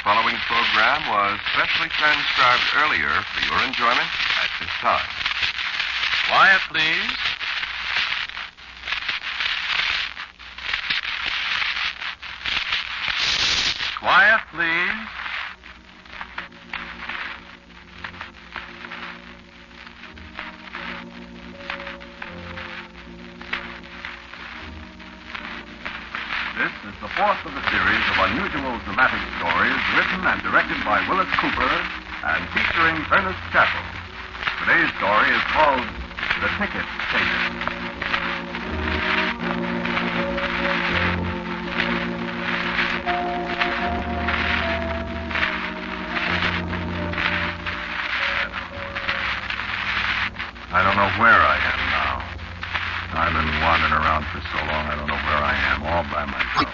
following program was specially transcribed earlier for your enjoyment at this time. Quiet, please. Quiet, please. This is the fourth of a series of unusual dramatic stories written and directed by Willis Cooper and featuring Ernest Chappell. Today's story is called The Ticket Taker. I don't know where I am now. I've been wandering around for so long, I don't know where I am, all by myself.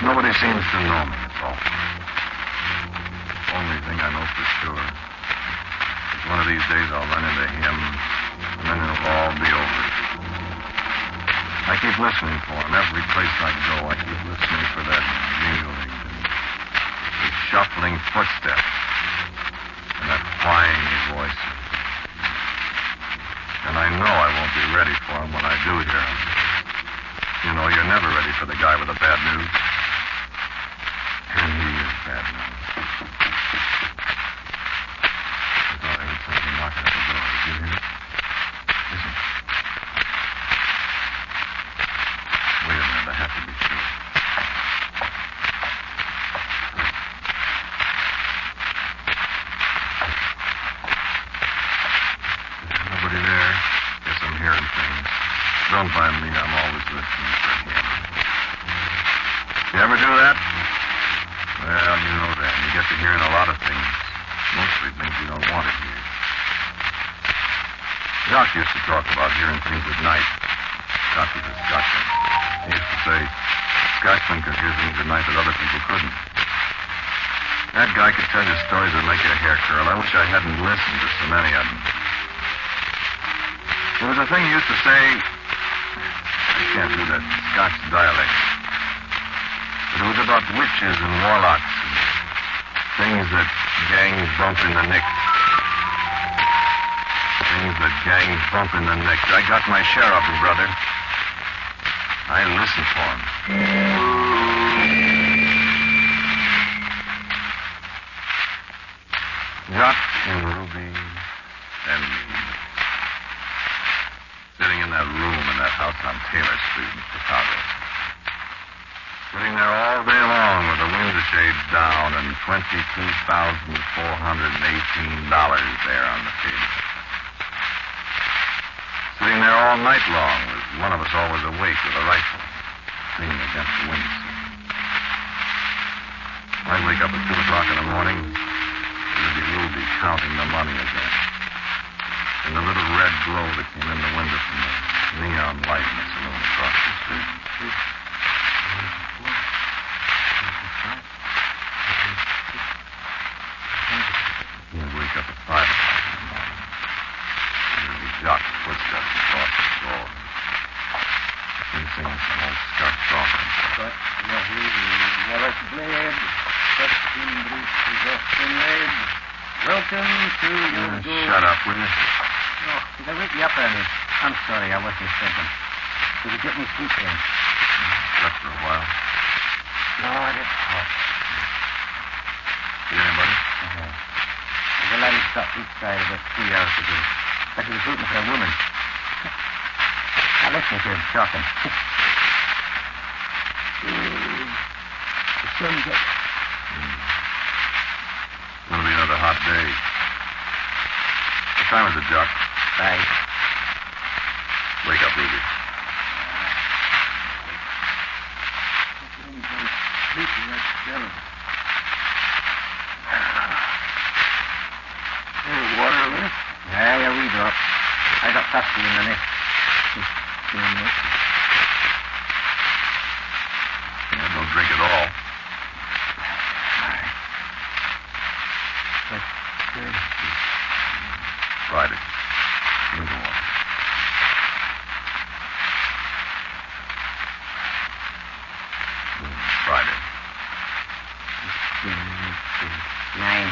Nobody seems to know me at all. Only thing I know for sure is one of these days I'll run into him, and then it'll all be over. I keep listening for him. Every place I go, I keep listening for that jingling, the shuffling footsteps, and that whining voice. And I know I won't be ready for him when I do hear him. You know, you're never ready for the guy with the bad news. And he is bad news. I thought I heard something knocking at the door. Did you hear it? Listen. Wait a minute, I have to be sure. Nobody there. Guess I'm hearing things. Don't mind me, I'm always listening for him. You ever do that? Well, you know that. You get to hearing a lot of things. Mostly things you don't want to hear. Doc used to talk about hearing things at night. Doc was a Scotchman. He used to say Scotchmen could hear things at night that other people couldn't. That guy could tell you stories that make your hair curl. I wish I hadn't listened to so many of them. There was a thing he used to say. I can't do that Scotch dialect. But it was about witches and warlocks and things that gangs bump in the nick. Things that gangs bump in the nick. I got my share of them, brother. I listened for them. Jock and Ruby and me. Sitting in that room in that house on Taylor Street in Chicago. Sitting there all day long with the window shades down and $22,418 there on the table. Sitting there all night long with one of us always awake with a rifle, leaning against the window. I'd wake up at 2 o'clock in the morning, and there'd be Ruby counting the money again. And the little red glow that came in the window from the neon light in the saloon across the street. He'd wake up at 5 o'clock in the morning. There'd be Jock's footsteps across the floor. He'd sing some old Scotch song. But yellow blade, Justin Bruce is often made. Welcome to your good... Shut up, will you? Oh, did I wake you up, Ernie? I'm sorry, I wasn't thinking. Did you get me sleep then? Slept for a while. Lord, it's hot. See anybody? The lady stopped each side about 3 hours ago. But he was looking for a woman. Now listen to him talking. The sun's up. It's going to be another hot day. What time is it, Jock? 5. Wake up, Ruby. Water left? Yeah, we drop. I got thirsty in the neck. Yeah, don't drink at all. Friday. Drink the water. Friday. Nine.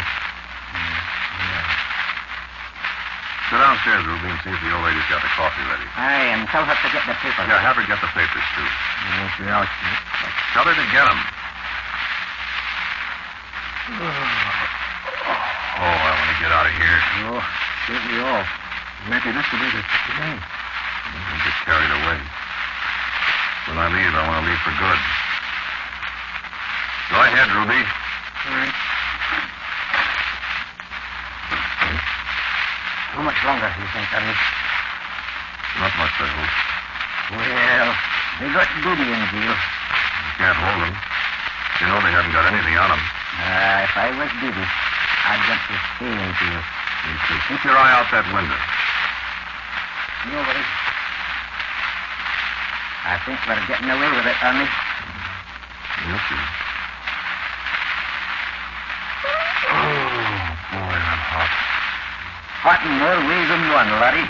Go downstairs, Ruby, and see if the old lady's got the coffee ready. Aye, and tell her to get the papers. Yeah, have her get the papers, too. Yes, we all see. Tell her to get them. Oh, I want to get out of here. Oh, certainly all. Maybe this will be the day. I'll get carried away. When I leave, I want to leave for good. Go ahead, Ruby. All right. How much longer, do you think, Ernie? Not much, I hope. Well, they got Goody in jail. You can't hold them. You know they haven't got anything on them. If I was Goody, I'd want to stay in jail. You too. Keep your eye out that window. Nobody. I think we're getting away with it, Ernie. You'll see. Oh, boy, I'm hot. Hot in more ways than one, Larry.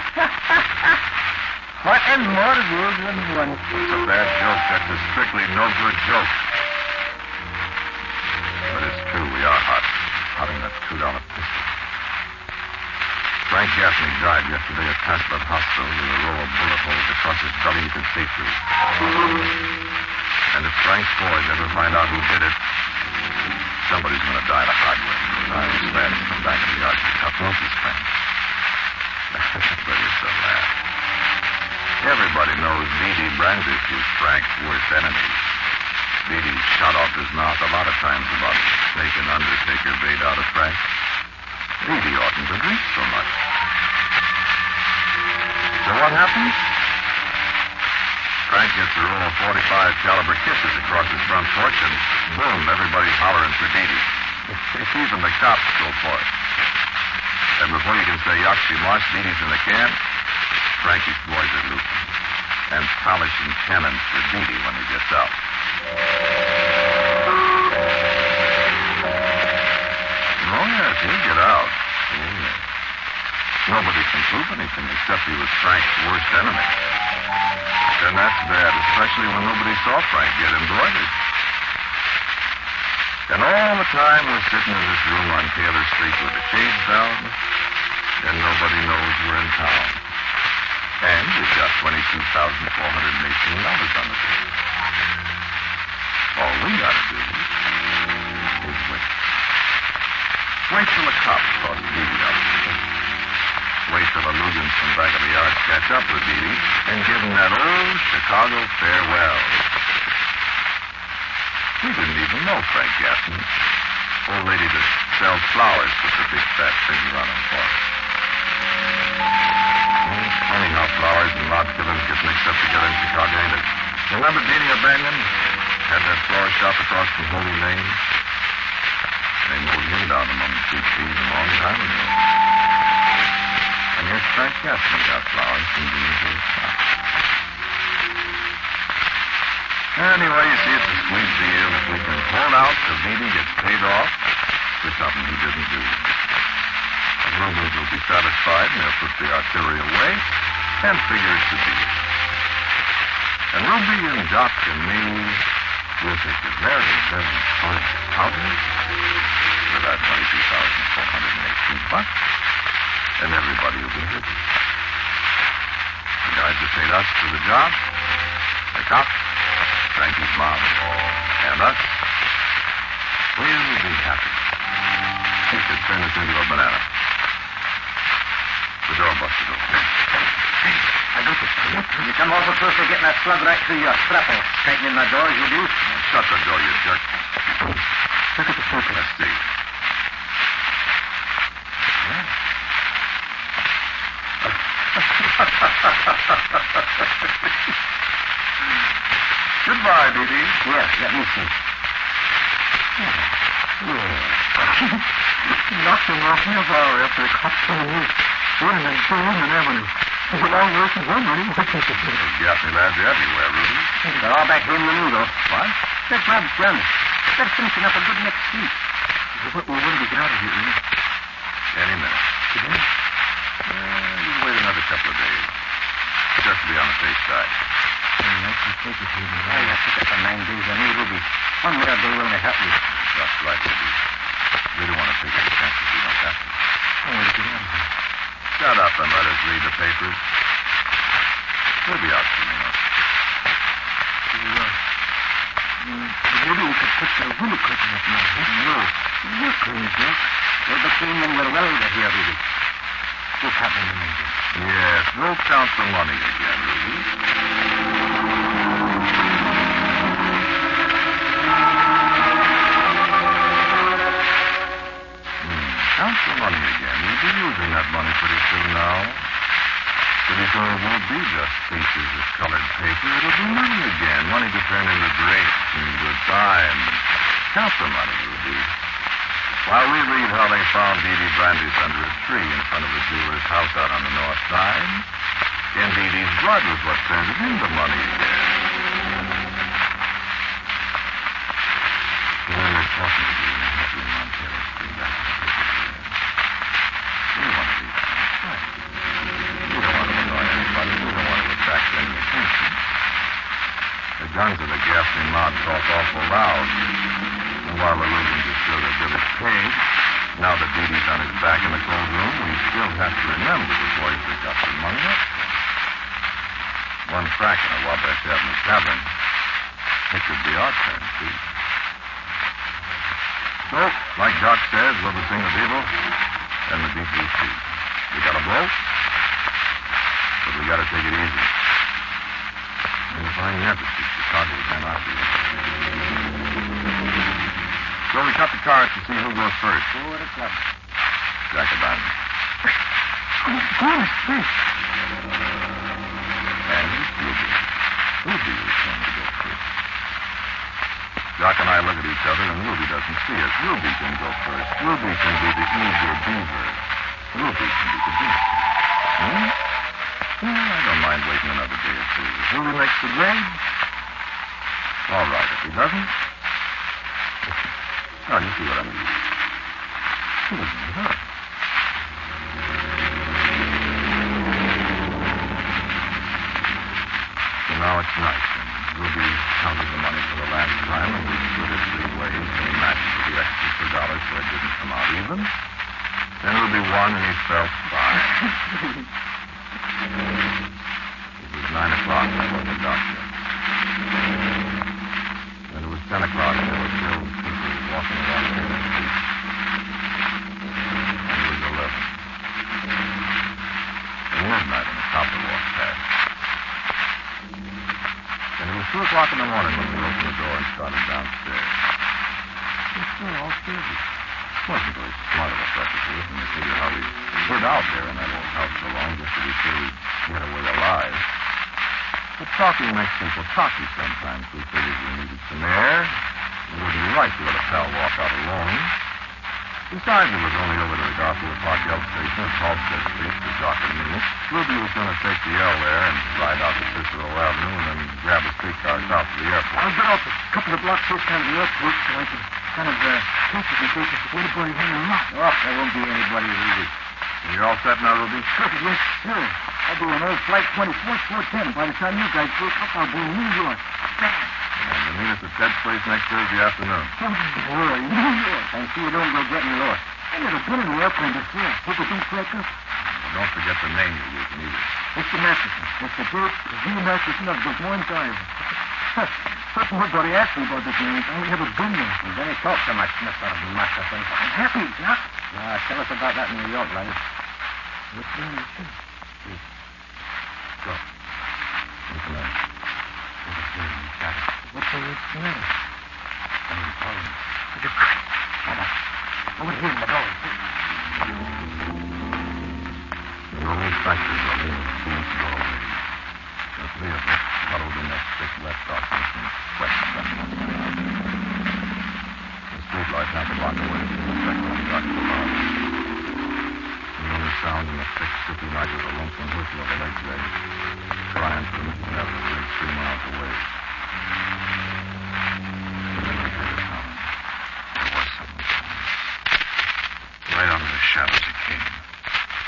Hot in more ways than one. It's a bad joke. That's a strictly no good joke. But it's true. We are hot. Hot in that $2 pistol. Frank Gaffney died yesterday at Tasman Hospital with a row of bullet holes across his belly you could see through. And if Frank's boys ever find out who did it, somebody's going to die the hard way. I was glad to come back to the yard to cut off his friend. But it's a laugh. Everybody knows Beatty Brandish was Frank's worst enemy. Beatty shot off his mouth a lot of times about making Undertaker bait out of Frank. Beatty oughtn't to drink so much. So what happens? Frank gets a roll of 45 caliber kisses across his front porch, and boom, everybody's hollering for Beatty. Even the cops go for it. And before you can say yucksy mush, Beatty's in the can, Frankie's boys are looping and polishing cannons for Beatty when he gets out. Oh, yes, he'll get out. Oh, yes. Nobody can prove anything except he was Frank's worst enemy. And that's bad, especially when nobody saw Frank get embroidered. And all the time we're sitting in this room on Taylor Street with the shades down, and nobody knows we're in town. And we've got $22,418 on the table. All we gotta do is wait. Wait till the cops toss Beatty out of the case. Wait till the Lugans from back of the yard catch up with Beatty and give him that old Chicago farewell. We didn't even know Frank Gaffney. Old lady that sells flowers put the big fat finger on him for us. Funny how flowers and lot killings get mixed up together in Chicago, ain't it? Remember Beatty O'Banion? Had that flower shop across from Holy Lane? They mowed him down among the sweet peas a long time ago. And here's Frank Gaffney got flowers from Beatty's old shop. Anyway, you see, it's a sweet deal if we can hold out till Beatty gets paid off for something he didn't do. The Rubens will be satisfied, and they'll put the artillery away and figure it's a deal. And Ruby and Doc and me will take a very, very fine powder for that $22,418, and everybody will be happy. The guys that paid us for the job, the cops, Frankie's mom, and us, we'll be happy. He could turn us into a banana. The door busted open. Hey, I got this. You come awful close to getting that slug right through your scrapple. Tightening the door as you do. Shut the door, you jerk. Look at the circle. Let's see. Goodbye, Beatty. Here, let me see. Knocked him off half hour after the cops came in. Running and Bowman Avenue. There's a long way from home, really. Those Gaffney lads are everywhere, Rudy. They're all back here in the noodle. What? Their job's done. They're finishing up a good next week. When do we get out of here, Rudy? Any minute. Today? You wait another couple of days. Just to be on the safe side. I can take it here. I have to get for 9 days. I need Ruby. One more day will help you. Just like Ruby. take any chances we don't have to. I want to get out of here. Shut up and let us read the papers. We'll be out soon enough. Maybe we could put the window curtain up now. No. You're clean, Jack. You're the clean and we're well over here, Ruby. What's happening, Major? Yes, we'll count the money again, Ruby. Count the money again. You'll be using that money pretty soon now. Pretty soon it won't be just pieces of colored paper. It'll be money again. Money to turn into great and good time. Count the money, Ruby. While we read how they found Dee Dee Brandis under a tree in front of the jeweler's house out on the north side, and Dee Dee's blood was what turned it into money again. When we were talking to you and helping Montero bring back the papers, we want to be right. We don't want to annoy anybody. We don't want to attract any attention. The guns of the gasoline mob talk awful loud. And while the Lugans are still as good as paid, now that Dee Dee's on his back in the cold room, we still have to remember the boys that got the money up. One crack in a Wabash Avenue tavern. It could be our turn, too. So, like Doc says, we're the thing of evil and the deep blue sea. We got a blow, but we got to take it easy. And if I never see Chicago again, I'll be there. So we cut the cards to see who goes first. Who would have clubbed? Jacobin. Goodness, please. And Ruby. Ruby is going to go first. Doc and I look at each other, and Ruby doesn't see us. Ruby can go first. Ruby can be the eager beaver. Ruby can be the beast. Well, I don't mind waiting another day or two. If Ruby makes the grade, all right. If he doesn't, now you see what I mean. He doesn't need her. So now it's night, and Ruby counted the money for the last time, and we split it 3 ways, and he matched for the extra $2 so it didn't come out even. Then Ruby won, and he felt fine. It was 9 o'clock before the doctor. When it was 10 o'clock, there were still people walking around in the street. And it was 11. And midnight, and a copper walked past. And it was 2 o'clock in the morning when we opened the door and started downstairs. It was still all busy. Wasn't very smart of us, I suppose, when you figure how we hid out there in that old house so long just to be sure we'd get away alive. But talking makes people talky sometimes. We figured we needed some air. It wouldn't be right to let a pal walk out alone. Besides, it was only over to the Garfield Park L station at Halstead Street for Doc and me. Ruby was going to take the L there and ride out to Cicero Avenue and then grab a streetcar south to the airport. I'll get off a couple of blocks this time of the airport so I can kind of take it in case there's anybody here or not. Oh, there won't be anybody, Ruby. You're all set now, Ruby? Perfect, yes, sure. I'll be on old flight 24, 410. By the time you guys wake up, I'll be in New York. And you'll meet us at Ted's place next Thursday afternoon. Oh, boy, New York. And see you don't go getting lost. I've never been in an airplane before. Hope it don't crack up. Well, don't forget the name you're using either. Mr. Masterson. Mr. Burt Z. Masterson of Des Moines, Iowa. First nobody asked me about this name. I ain't never been there. You don't talk so much, Mr. Masterson. I'm happy, Doc. Now, tell us about that New York life. What's the matter? Go. What's the matter? What's the matter? I'm calling. Would you cut? Shut up. Over here in the door. The old factors are in the huge doorway. The 3 of us huddled in that thick, wet darkness and sweat trembling. The streetlight half a block away from the second one got to the lobby. The only sound in the thick, sticky night was the lonesome whistle of a lake leg, triumphant and ever a great 3 miles away. And then we heard it coming. There was something coming. Right out of the shadows it came.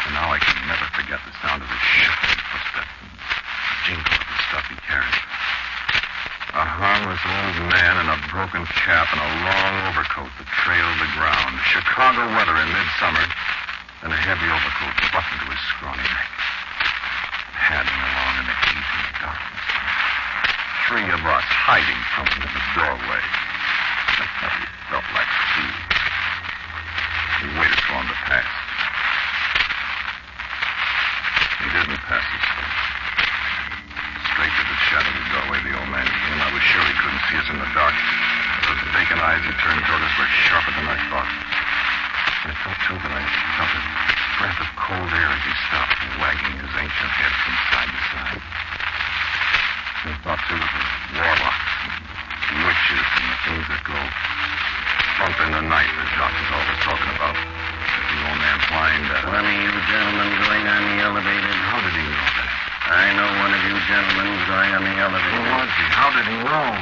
And now I can never forget the sound of his shuffling footsteps and the jingle of the stuff he carried. A harmless old man in a broken cap and a long overcoat that trailed the ground. Chicago weather in midsummer, and a heavy overcoat buttoned to his scrawny neck. Padding along in the heat and the darkness. 3 of us hiding from him in the doorway. He felt like 2. We waited for him to pass. He didn't pass us. Straight to the shadowy doorway the old man came. I was sure he couldn't see us in the dark. Those vacant eyes he turned toward us were sharper than I thought. I thought, too, that I felt a breath of cold air as he stopped, wagging his ancient head from side to side. I thought, too, of the warlocks and witches and the things that go bump in the night that Doc was always talking about. The old man whined at One of you gentlemen going on the elevator. How did he know that? I know one of you gentlemen going on the elevator. Who was he? How did he know?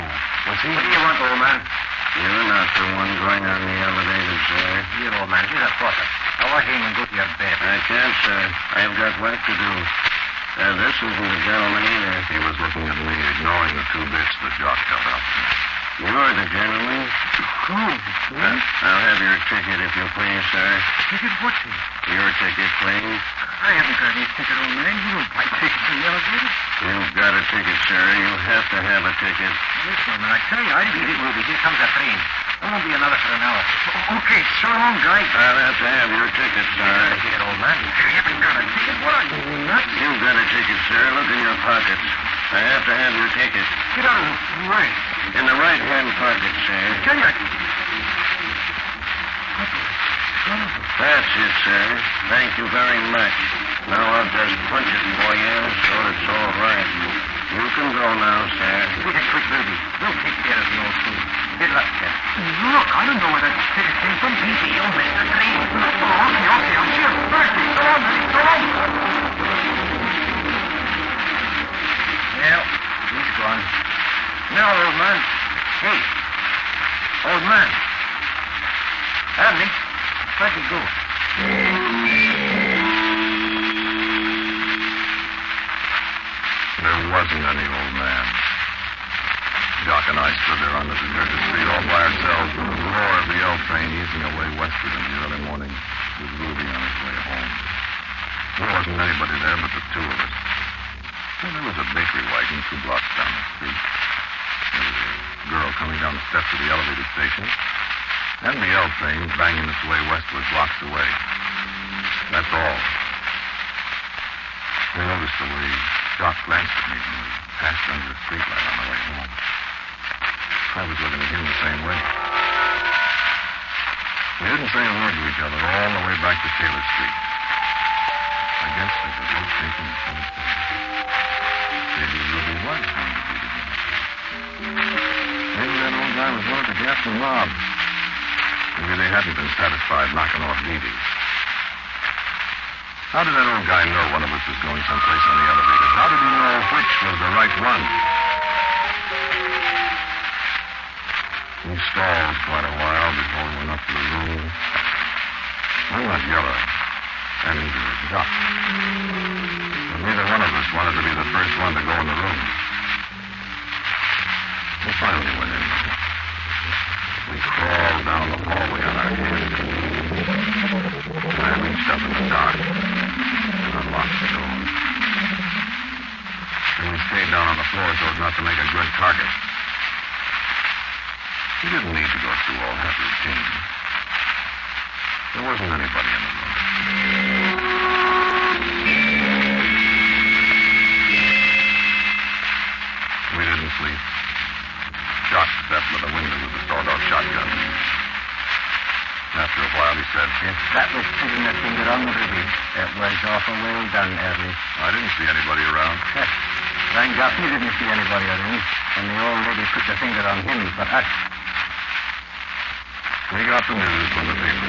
Was he? What do you want, old man? You're not the one going on the elevator, sir. Here, old man. Here's a faucet. Now wash him and go to your bed. I can't, sir. I've got work to do. This isn't the gentleman either. He was looking at me, ignoring the 2 bits that Jock held out to me. You're the gentleman. I'll have your ticket, if you please, sir. Ticket what? Your ticket, please. I haven't got any ticket, old man. You don't buy tickets in the elevator. You've got a ticket, sir. You have to have a ticket. Listen, I tell you, I didn't get it, Ruby. Here comes a train. It won't be another for an hour. Okay, so long, guy. I'll have to have your ticket, sir. Here, old man. You haven't got a ticket? What are you, nuts? You've got a ticket, sir. Look in your pockets. I have to have your ticket. Get out of the way. In the right-hand pocket, sir. Tell you. That's it, sir. Thank you very much. Now I'll just punch it for you so it's all right. You can go now, sir. Take it quick, Ruby. We'll take care of the old fool. Good luck, sir. Look, I don't know where that ticket came from. Easy, you'll miss the train. Oh, okay. I'll see you Thursday. So long, honey. So long. Well, he's gone. Now, old man. Hey. Old man. Andy, where'd he go? There wasn't any old man. Doc and I stood there on the deserted street all by ourselves with the roar of the L train easing away westward in the early morning with Ruby on his way home. There wasn't anybody there but the 2 of us. Well, there was a bakery wagon 2 blocks down the street. There was a girl coming down the steps of the elevated station. And the L train banging its way westward blocks away. That's all. I noticed the way Doc glanced at me when we passed under the streetlight on the way home. I was looking at him the same way. We didn't say a word to each other all the way back to Taylor Street. I guess we could both think in the same thing. Maybe Ruby was going to be together. Maybe that old guy was one of the Gaffney mob. Maybe they hadn't been satisfied knocking off Dee. How did that old guy know one of us was going someplace on the elevator? How did he know which was the right one? He stalled quite a while before we went up to the room. I'm not yellow, and neither is Doc. But neither one of us wanted to be the first one to go in the room. We finally went in. We crawled down the hallway on our hands. I reached up in the dark and unlocked the door. And we stayed down on the floor so as not to make a good target. We didn't need to go through all that routine. There wasn't anybody in the room. We didn't sleep. Doc sat by the window with the sawed-off shotgun. After a while, he said, If that was putting the finger on the Ruby, it was awful well done, Eddie. I didn't see anybody around. Thank God he didn't see anybody around, and the old lady put the finger on him for us. We got the news from the paper.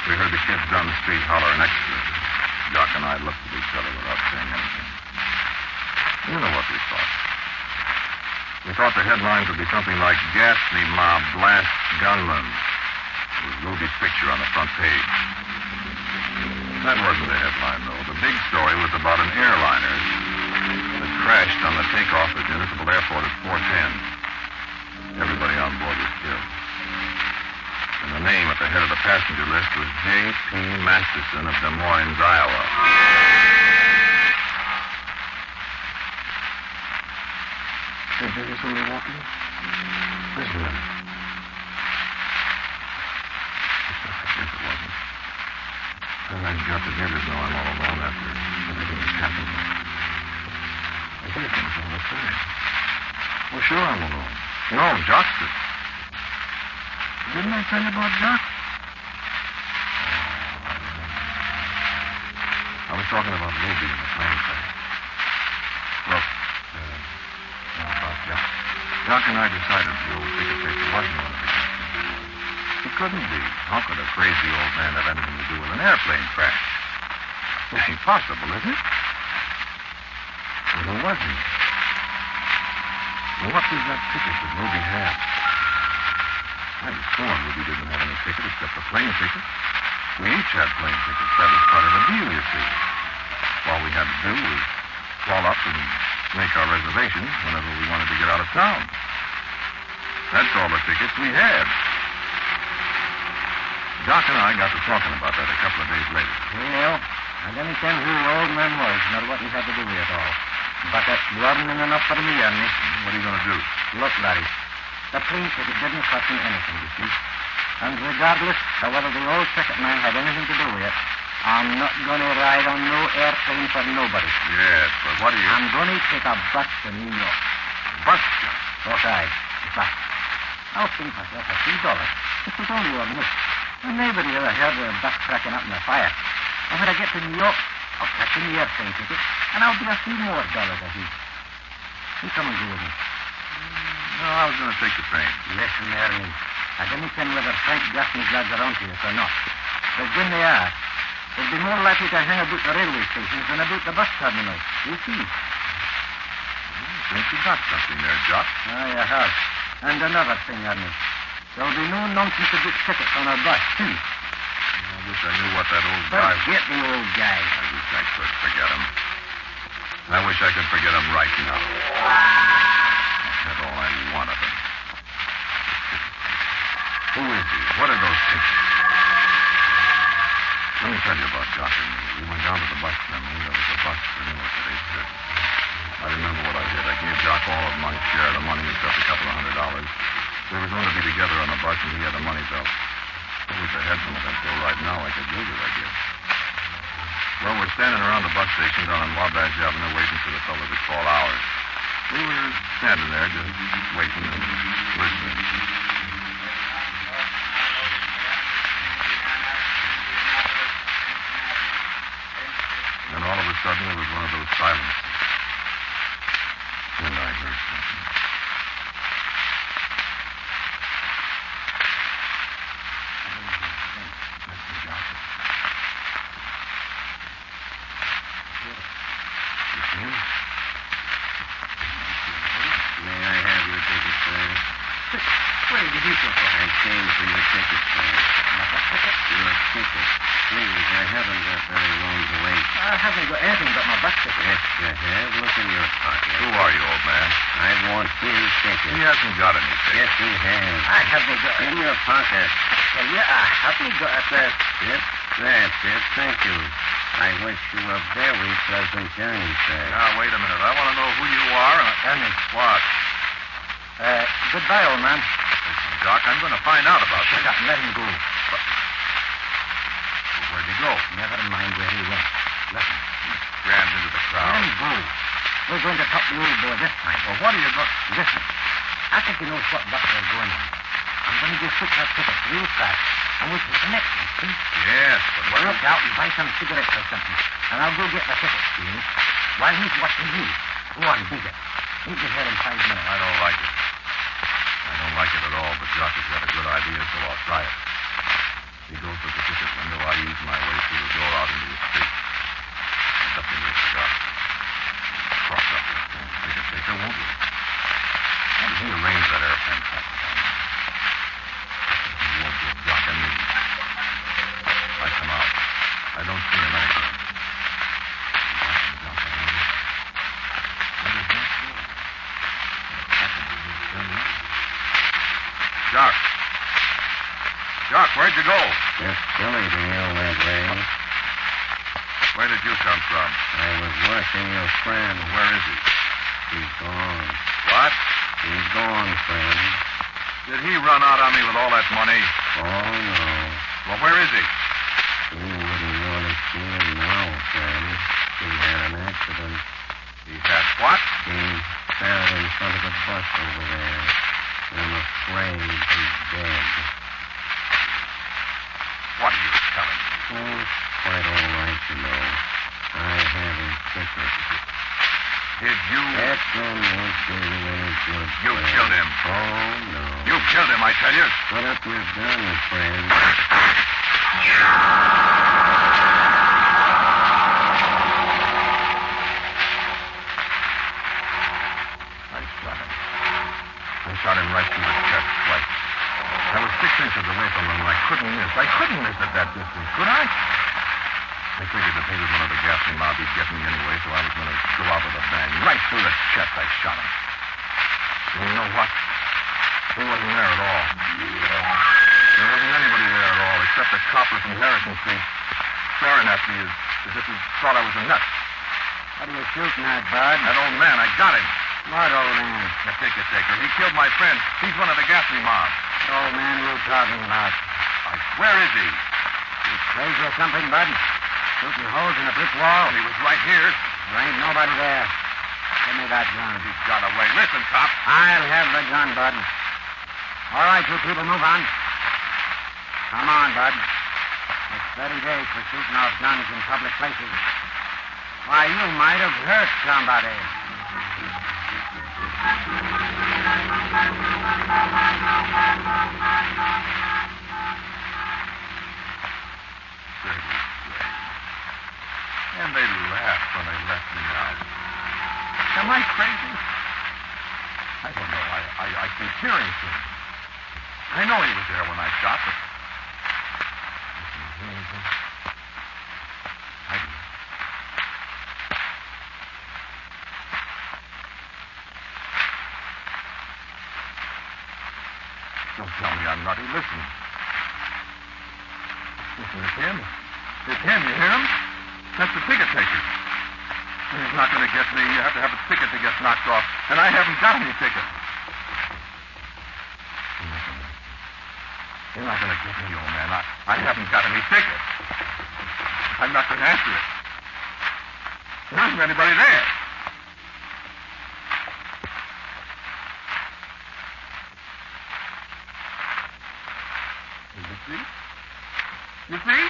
We heard the kids down the street hollering extra. Doc and I looked at each other without saying anything. You know what we thought. We thought the headlines would be something like Gaffney Mob Blasts Gunman, with Ruby's picture on the front page. That wasn't the headline, though. The big story was about an airliner that crashed on the takeoff at Municipal Airport at 4:10. Everybody on board was killed. name at the head of the passenger list was J.P. Masterson of Des Moines, Iowa. Did you see me walking? Listen a minute. I think it wasn't. Well, I got the neighbors know I'm all alone after everything that's happened. I hear things all the time. Well, sure I'm alone. No, Jock's it. Didn't I tell you about Jock? I was talking about Ruby and the plane crash. Look, about Jock. Jock and I decided the old ticket taker wasn't one of the guys. He couldn't be. How could a crazy old man have anything to do with an airplane crash? It ain't possible, is it? Well, who was he? Well, what was that ticket that Ruby had? I was sworn Ruby didn't have any ticket except a plane ticket. We each had plane tickets. That was part of the deal, you see. All we had to do was call up and make our reservations whenever we wanted to get out of town. That's all the tickets we had. Doc and I got to talking about that a couple of days later. Well, I didn't tell who the old man was, nor what he had to do with it all. But that's warning enough for me, Ernie. What are you going to do? Look, Larry, the plane ticket didn't cost me anything, you see. And regardless of whether the old ticket man had anything to do with it, I'm not going to ride on no airplane for nobody. Yes, but what are you... I'm going to take a bus to New York. Bus, John? Okay. In fact, I'll pay myself a $3. It was only a minute. Nobody ever heard of a bus cracking up in the fire. And when I get to New York, I'll catch an airplane ticket, and I'll be a few more dollars a week. You come and go with me. No, I was going to take the train. Listen, Ernie. I didn't tell whether Frank Gaffney's lads are onto us or not. But when they are, they'll be more likely to hang about the railway stations than about the bus terminals. You see? I think you got something there, Jock. I have. And another thing, Ernie. There'll be no nonsense about tickets on our bus, too. I wish I knew what that old guy... Forget the old guy. I wish I could forget him. I wish I could forget him right now. I had all I want of him. Who is he? What are those tickets? Let me tell you about Jock and me. We went down to the bus terminal. There was a bus for Newark at 8:30. I remember what I did. I gave Jock all of my share of the money except a couple of $100. We were going to be together on the bus, and he had the money belt. I wish I had some of that bill right now. I could use it, I guess. Well, we're standing around the bus station down on Wabash Avenue waiting for the fellow to call ours. We were standing there just waiting and listening. Then all of a sudden, there was one of those silences. And I heard something. May I have your ticket, sir? What did you do for? I came for your ticket, sir. Not a ticket? Your ticket. Please, I haven't got very long to wait. I haven't got anything but my bus ticket. Yes, you have. Look in your pocket. Who are you, old man? I want his ticket. He hasn't got anything. Yes, he has. I haven't got it. In your pocket. Well, yeah, I haven't got it. That's it. Thank you. I wish you a very pleasant journey, sir. Now, wait a minute. I want to know who you are and... Ernie. What? Goodbye, old man. Listen, Doc, I'm going to find out about Shut this. up. Let him go. Where'd he go? Never mind where he went. Listen. Rammed into the Let crowd. him go. We're going to top the old boy this time. Well, what are you going... Listen. I think he knows what bus we're going on. I'm going to just fix our tickets real fast. And we'll take the next one, see? Yes, but what... Look out and buy some cigarettes or something. And I'll go get the tickets, see? While he's watching you. Go on, beat it. Meet you here in 5 minutes. I don't like it. I don't like it at all, but Jock has got a good idea, so I'll try it. He goes to the ticket window. I use my way through the door out into the street. And up in your cigar. Cross up this thing. Ticket taker, won't you? How does he arrange that airplane traffic? He won't give Jock a need. I come out. I don't see him anywhere. Jock. Doc, where'd you go? Just silly to yell that way. Where did you come from? I was watching your friend. Where is he? He's gone. What? He's gone, friend. Did he run out on me with all that money? Oh, no. Well, where is he? You wouldn't want to see him now, friend. He had an accident. He had what? He fell in front of the bus over there. I'm afraid he's dead. What are you telling me? Oh, quite all right, you know. I have him ticketed. Did you... That gun won't do you any good, You friend. killed him. Oh, no. You killed him, I tell you. Put up your gun, friend. I shot him right through the chest twice. I was 6 inches away from him, and I couldn't miss. I couldn't miss at that distance, could I? I figured that he was one of the gassy mob he'd get me anyway, so I was going to go out with a bang. Right through the chest, I shot him. And you know what? He wasn't there at all. There wasn't anybody there at all, except a copper from Harrison Street, staring at me as if he thought I was a nut. What are you shooting at, Bud? That old man, I got him. What old man? The ticket taker. He killed my friend. He's one of the gassy mob. What old man you talking about? Where is he? You crazy or something, Bud? Shooting holes in a brick wall? He was right here. There ain't nobody there. Give me that gun. He's got away. Listen, cop. I'll have the gun, Bud. All right, you people, move on. Come on, Bud. It's 30 days for shooting off guns in public places. Why, you might have hurt somebody. And they laughed when they left me out. Am I crazy? I don't know. I keep hearing things. I know he was there when I shot, but... I didn't. Don't tell me I'm nutty. Listen. Listen, it's him. It's him. You hear him? That's the ticket taker. He's not going to get me. You have to have a ticket to get knocked off. And I haven't got any ticket. You're not going to get me, old man. I haven't got any ticket. I'm not going to answer it. There isn't anybody there. You see?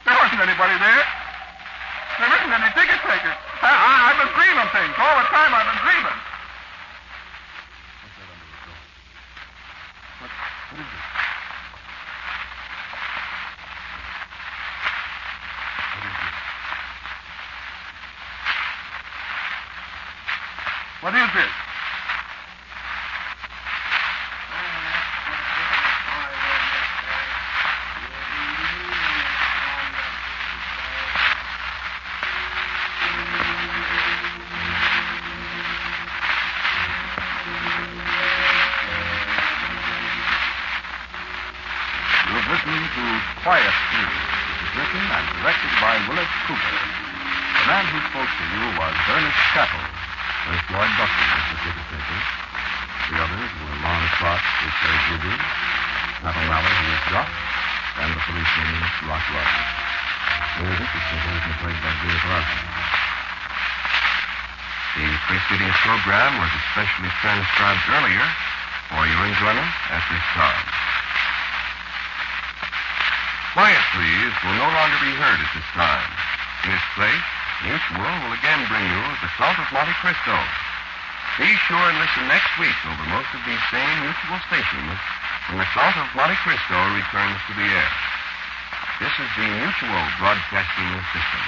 There wasn't anybody there. There isn't any ticket taker. I've been dreaming things. All the time I've been dreaming. What is it? What is this? Quiet Street. It was written and directed by Willis Cooper. The man who spoke to you was Ernest Chappell. First Lloyd Buckley was the ticket taker. The others were Lon Clark, who played Ruby, Pat O'Malley, who was Doc, and the policeman, Rock Lawson. Music was composed and played by Bill Clarkson. The preceding program was especially transcribed earlier for your enjoyment at this time. Quiet, please, will no longer be heard at this time. In its place, Mutual will again bring you the Salt of Monte Cristo. Be sure and listen next week over most of these same Mutual stations when the Salt of Monte Cristo returns to the air. This is the Mutual Broadcasting System.